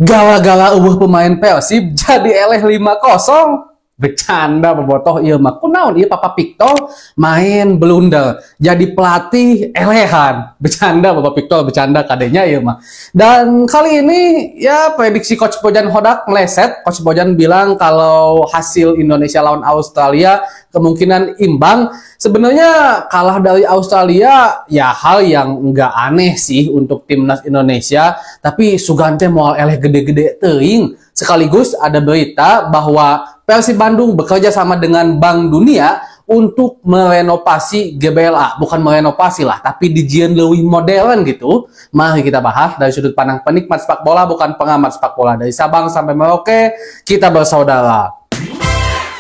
Gala-gala pemain Persib jadi eleh 5-0. Bercanda bobotoh ieu mah. Kunaon ieu Papa Victor main blunder. Jadi pelatih elehan. Bercanda Papa Victor, bercanda kadenya ieu mah. Dan kali ini ya prediksi Coach Bojan Hodak meleset. Coach Bojan bilang kalau hasil Indonesia lawan Australia kemungkinan imbang. Sebenarnya kalah dari Australia ya hal yang enggak aneh sih untuk timnas Indonesia, tapi Sugante moal eleh gede-gede teuing. Sekaligus ada berita bahwa Persib Bandung bekerja sama dengan Bank Dunia untuk merenovasi GBLA. Bukan merenovasi lah, tapi dijieun leuwih modern gitu. Mari kita bahas dari sudut pandang penikmat sepak bola, bukan pengamat sepak bola. Dari Sabang sampai Merauke, kita bersaudara.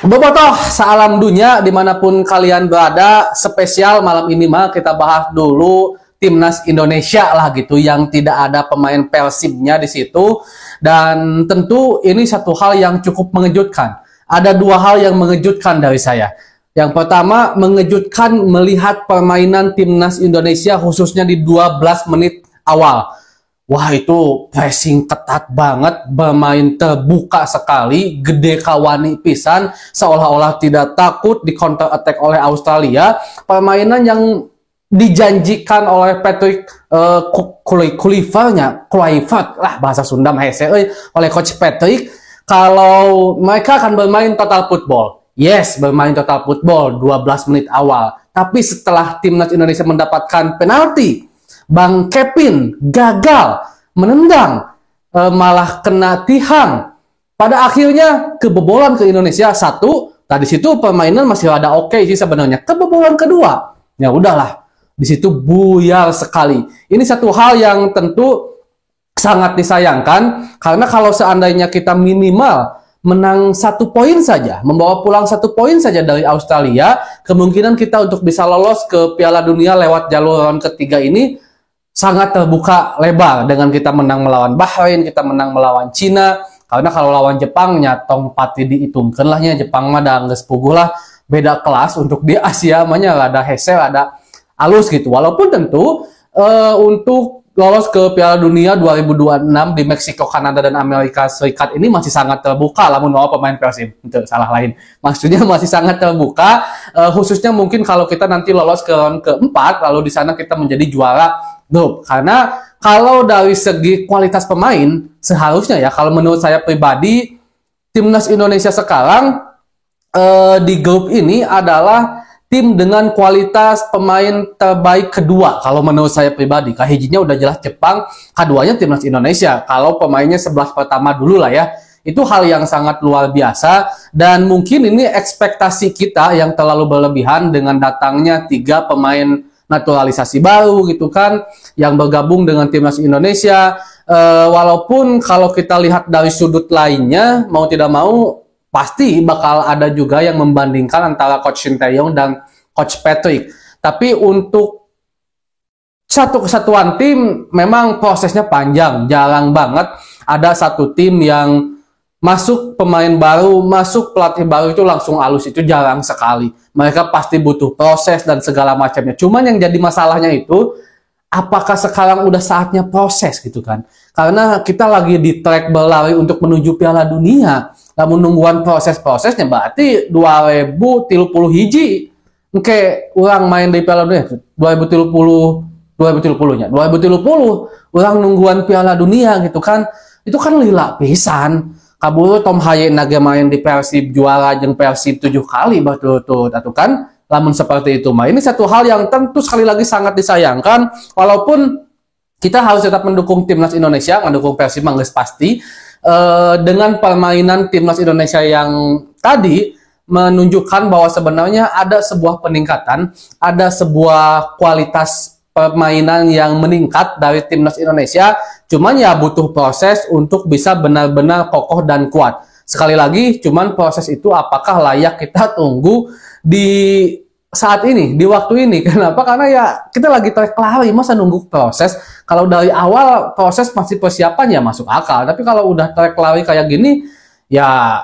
Bobotoh, salam dunia dimanapun kalian berada. Spesial malam ini mah kita bahas dulu timnas Indonesia lah gitu, yang tidak ada pemain Persibnya di situ. Dan tentu ini satu hal yang cukup mengejutkan. Ada dua hal yang mengejutkan dari saya. Yang pertama, mengejutkan melihat permainan timnas Indonesia khususnya di 12 menit awal. Wah, itu pressing ketat banget, bermain terbuka sekali, gede kawani pisan, seolah-olah tidak takut di counter attack oleh Australia. Permainan yang dijanjikan oleh Patrick Kluivert lah bahasa Sunda hese oleh Coach Patrick, kalau mereka akan bermain total football. Yes, bermain total football 12 menit awal. Tapi setelah timnas Indonesia mendapatkan penalti, Bang Kevin gagal menendang, malah kena tihang. Pada akhirnya kebobolan ke Indonesia 1. Tadi situ permainan masih ada oke sih sebenarnya. Kebobolan kedua, ya udahlah. Di situ buyar sekali. Ini satu hal yang tentu sangat disayangkan, karena kalau seandainya kita minimal menang 1 poin saja, membawa pulang 1 poin saja dari Australia, kemungkinan kita untuk bisa lolos ke Piala Dunia lewat jalur round ketiga ini sangat terbuka lebar dengan kita menang melawan Bahrain, kita menang melawan Cina. Karena kalau lawan Jepang nyatong pati dihitungkeun lah nya, Jepang mah da geus puguh lah, beda kelas untuk di Asia mah nya ada hese, ada halus gitu. Walaupun tentu untuk lolos ke Piala Dunia 2026 di Meksiko, Kanada, dan Amerika Serikat ini masih sangat terbuka. Lamun mau pemain Persib, itu salah lain. Maksudnya masih sangat terbuka, khususnya mungkin kalau kita nanti lolos ke round keempat, lalu di sana kita menjadi juara grup. Karena kalau dari segi kualitas pemain, seharusnya ya, kalau menurut saya pribadi, timnas Indonesia sekarang di grup ini adalah tim dengan kualitas pemain terbaik kedua kalau menurut saya pribadi. Kahijinya udah jelas Jepang, keduanya timnas Indonesia. Kalau pemainnya 11 pertama dulu lah ya. Itu hal yang sangat luar biasa, dan mungkin ini ekspektasi kita yang terlalu berlebihan dengan datangnya 3 pemain naturalisasi baru gitu kan, yang bergabung dengan timnas Indonesia. Walaupun kalau kita lihat dari sudut lainnya, mau tidak mau pasti bakal ada juga yang membandingkan antara Coach Sinteyong dan Coach Patrick. Tapi untuk satu kesatuan tim memang prosesnya panjang. Jarang banget ada satu tim yang masuk pemain baru, masuk pelatih baru itu langsung halus. Itu jarang sekali. Mereka pasti butuh proses dan segala macamnya. Cuman yang jadi masalahnya itu, apakah sekarang udah saatnya proses gitu kan? Karena kita lagi di track berlari untuk menuju Piala Dunia. Namun nungguan proses-prosesnya berarti 2030 hiji. Oke, orang main di Piala Dunia 2030 nya. 2030 orang nungguan Piala Dunia gitu kan. Itu kan lila pisan. Kaburu Tom Haye nage main di Persib juara jeung Persib 7 kali berturut-turut atuh kan. Lamun seperti itu mah. Ini satu hal yang tentu sekali lagi sangat disayangkan, walaupun kita harus tetap mendukung timnas Indonesia, mendukung Persib mah geus pasti. Dengan permainan timnas Indonesia yang tadi menunjukkan bahwa sebenarnya ada sebuah peningkatan, ada sebuah kualitas permainan yang meningkat dari timnas Indonesia. Cuman ya butuh proses untuk bisa benar-benar kokoh dan kuat. Sekali lagi, cuman proses itu apakah layak kita tunggu di saat ini, di waktu ini. Kenapa? Karena ya kita lagi trek lari, masa nunggu proses. Kalau dari awal proses masih persiapan ya masuk akal. Tapi kalau udah trek lari kayak gini, ya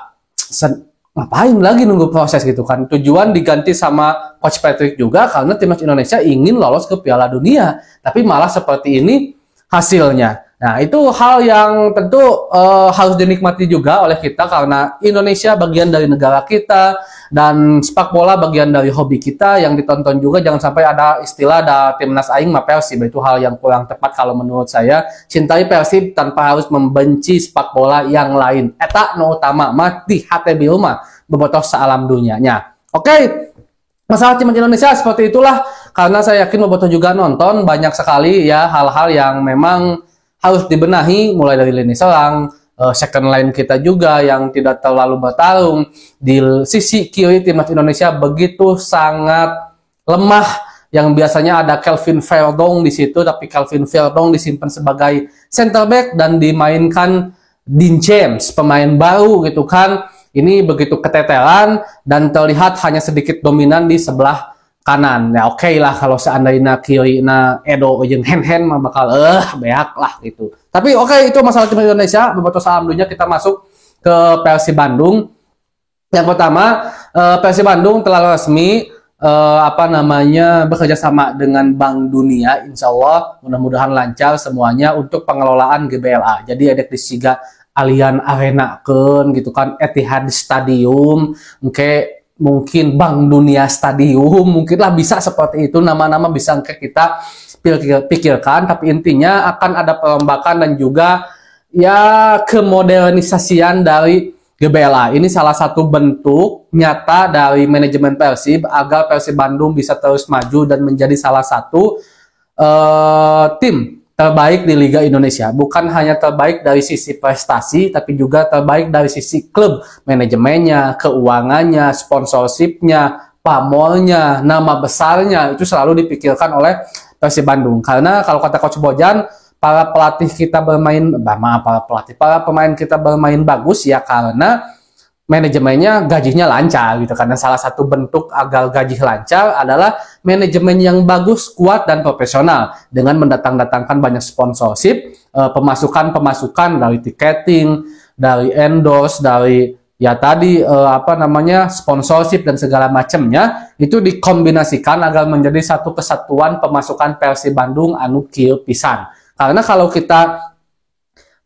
ngapain lagi nunggu proses gitu kan. Tujuan diganti sama Coach Patrick juga karena timnas Indonesia ingin lolos ke Piala Dunia. Tapi malah seperti ini hasilnya. Nah, itu hal yang tentu harus dinikmati juga oleh kita karena Indonesia bagian dari negara kita dan sepak bola bagian dari hobi kita yang ditonton juga. Jangan sampai ada istilah ada timnas aing mah Persib, itu hal yang kurang tepat kalau menurut saya. Cintai Persib tanpa harus membenci sepak bola yang lain. Eta no utama mati hati bieu mah bebotoh saalam dunianya. Oke. Masalah tim Indonesia seperti itulah karena saya yakin bobotoh juga nonton banyak sekali ya hal-hal yang memang harus dibenahi mulai dari lini serang, second line kita juga yang tidak terlalu bertarung. Di sisi kiri timnas Indonesia begitu sangat lemah yang biasanya ada Kelvin Verdong di situ, tapi Kelvin Verdong disimpan sebagai center back dan dimainkan Dean James, pemain baru gitu kan. Ini begitu keteteran dan terlihat hanya sedikit dominan di sebelah kanan. Ya oke lah kalau seandainya kiri na Edo jeung Hen mah bakal beak lah gitu. Tapi oke, itu masalah tim Indonesia. Bobotoh salam dunia, kita masuk ke Persib Bandung. Yang pertama, Persib Bandung telah resmi bekerja sama dengan Bank Dunia. Insya Allah mudah-mudahan lancar semuanya untuk pengelolaan GBLA. Jadi ada disiga Allianz Arena kan gitu kan, Etihad Stadium, mungkin Bank Dunia Stadium, mungkinlah bisa seperti itu, nama-nama bisa kita pikirkan, tapi intinya akan ada perombakan dan juga ya kemodernisasian dari GBLA. Ini salah satu bentuk nyata dari manajemen Persib agar Persib Bandung bisa terus maju dan menjadi salah satu tim terbaik di Liga Indonesia. Bukan hanya terbaik dari sisi prestasi, tapi juga terbaik dari sisi klub, manajemennya, keuangannya, sponsorshipnya, pamornya, nama besarnya, itu selalu dipikirkan oleh Persib Bandung. Karena kalau kata Coach Bojan, para pemain kita bermain bagus ya karena manajemennya gajinya lancar gitu. Karena salah satu bentuk agar gaji lancar adalah manajemen yang bagus, kuat dan profesional dengan mendatangkan banyak sponsorship, pemasukan dari tiketing, dari endorse, dari ya tadi sponsorship dan segala macamnya itu dikombinasikan agar menjadi satu kesatuan pemasukan Persib Bandung anu kieu pisan. Karena kalau kita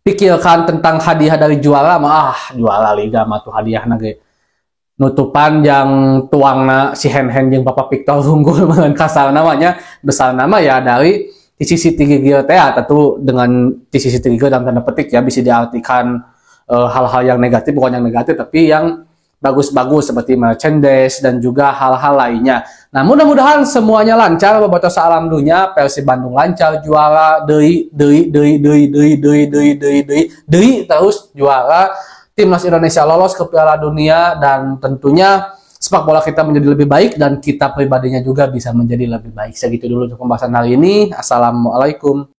pikirkan tentang hadiah dari juara juara liga mah tuh hadiah nage nutupan yang tuangna si Hen jeung Bapak Victor Unggul dengan kasar namanya besar nama ya dari sisi tinggi tentu dengan sisi tinggi dalam tanda petik ya bisa diartikan hal-hal yang negatif, bukan yang negatif tapi yang bagus-bagus seperti merchandise dan juga hal-hal lainnya. Nah, mudah-mudahan semuanya lancar, bobotoh salam dunia, Persib Bandung lancar, juara, deui terus juara, timnas Indonesia lolos ke Piala Dunia dan tentunya sepak bola kita menjadi lebih baik dan kita pribadinya juga bisa menjadi lebih baik. Segitu dulu untuk pembahasan hari ini. Assalamualaikum.